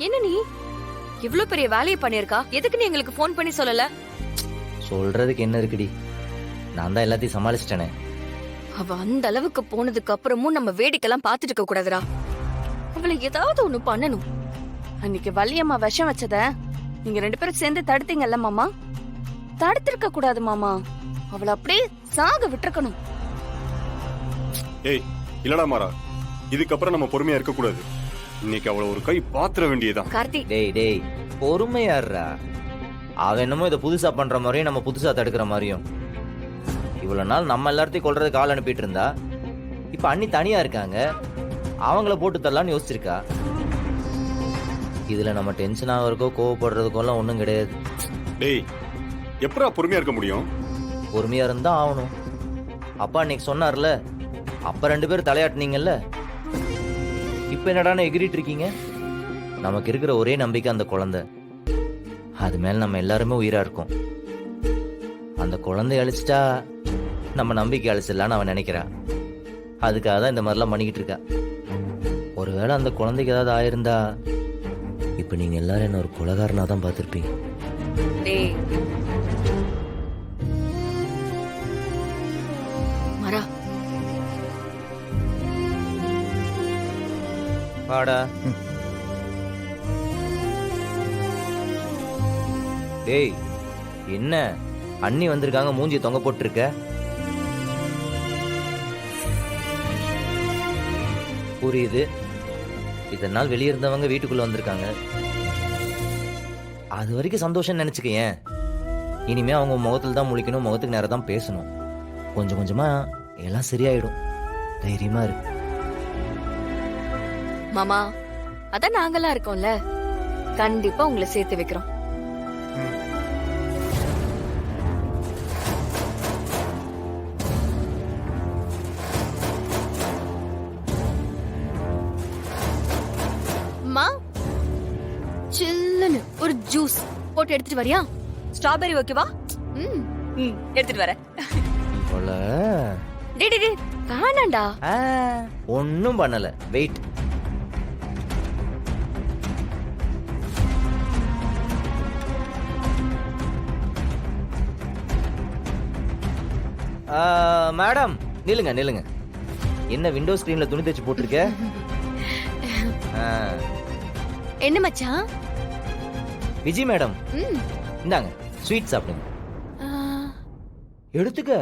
என்ன நீ இவ்ளோ பெரிய வேலையை பண்ணிருக்கா? எதுக்கு நீ எங்களுக்கு ஃபோன் பண்ணி சொல்லல? சொல்றதுக்கு என்ன இருக்குடி, நான் தான் எல்லாத்தையும் சமாளிச்சிட்டேனே. அவ அந்த அளவுக்கு போனதுக்கு அப்புறமும் நம்ம வேடிக்கைலாம் பாத்துட்டு இருக்க கூடாதுடா. அவளை ஏதாவது ஒண்ணு பண்ணணும். அன்னைக்கு வள்ளியம்மா விஷம் வச்சத நீங்க 2 பேரும் சேர்ந்து தடுத்தீங்கல்ல மாமா? தடுத்திருக்க கூடாது மாமா. அவளை அப்படியே சாக விட்டுருக்கணும். ஏய் இல்லடா மாறா, இதுக்கப்புறம் நம்ம பொறுமையா இருக்க கூடாது. இன்னைக்கு அவளை ஒரு கை பாத்திர வேண்டியதான். கார்த்தி, டேய் பொறுமையாடுறா. அவ என்னமோ இதை புதுசா பண்ற மாதிரியும் நம்ம புதுசா தடுக்கிற மாதிரியும். இவ்வளவு நாள் நம்ம எல்லாத்தையும் கொல்றதுக்கு ஆள் அனுப்பிட்டு இருந்தா, இப்ப அண்ணி தனியா இருக்காங்க, அவங்கள போட்டு தரலான்னு யோசிச்சிருக்கா. இதுல நம்ம டென்ஷன் ஆகிறதுக்கோ கோவப்படுறதுக்கோ எல்லாம் ஒண்ணும் கிடையாது. டேய் எப்படா பொறுமையா இருக்க முடியும்? பொறுமையா இருந்தா ஆகணும். அப்பா அன்னைக்கு சொன்னார்ல, அப்ப 2 பேரும் தலையாட்டினீங்கல்ல, இப்ப என்னடான்னு எகிரிட்டு இருக்கீங்க? நமக்கு இருக்கிற ஒரே நம்பிக்கை அந்த குழந்தை. அது மேல நம்ம எல்லாருமே உயிரா இருக்கோம். அந்த குழந்தை அழிச்சிட்டா நம்ம நம்பிக்கை அழிச்சிடலான்னு அவன் நினைக்கிறான். அதுக்காக தான் இந்த மாதிரிலாம் பண்ணிக்கிட்டு இருக்கா. ஒருவேளை அந்த குழந்தைக்கு ஏதாவது ஆயிருந்தா, இப்ப நீங்க எல்லாரும் என்ன ஒரு கொலைகாரனா தான் பார்த்திருப்பீங்க. டேய் மரா, வாடா. டேய் என்ன அண்ணி வந்திருக்காங்க, மூஞ்சி தொங்க போட்டுருக்க? புரியுது, இத்தனை நாள் வெளியே இருந்தவங்க வீட்டுக்குள்ள வந்திருக்காங்க. அது வரைக்கும் சந்தோஷம் நினைச்சுக்கேன். இனிமே அவங்க முகத்துல தான் முழிக்கணும், முகத்துக்கு நேரம் தான் பேசணும். கொஞ்சம் கொஞ்சமா எல்லாம் சரியாயிடும். தைரியமா இருக்கு மாமா. அதான் நாங்கெல்லாம் இருக்கோம்ல, கண்டிப்பா உங்களை சேர்த்து வைக்கிறோம். அம்மா, சில்லுன்னு ஒரு ஜூஸ் போட்டு எடுத்துட்டு வரியா? ஸ்ட்ராபெரி ஓகேவா? எடுத்துட்டு வரேன். போல. டேய் டேய் டேய், வேணாண்டா. ஒன்னும் பண்ணல, வெயிட். மேடம் நில்லுங்க நில்லுங்க. என்ன விண்டோ ஸ்கிரீன்ல துணி தைச்சு போட்டிருக்க? என்ன மச்சான்? விஜி மேடம், இந்தாங்க ஸ்வீட் சாப்பிடுங்க. எடுத்துக்க.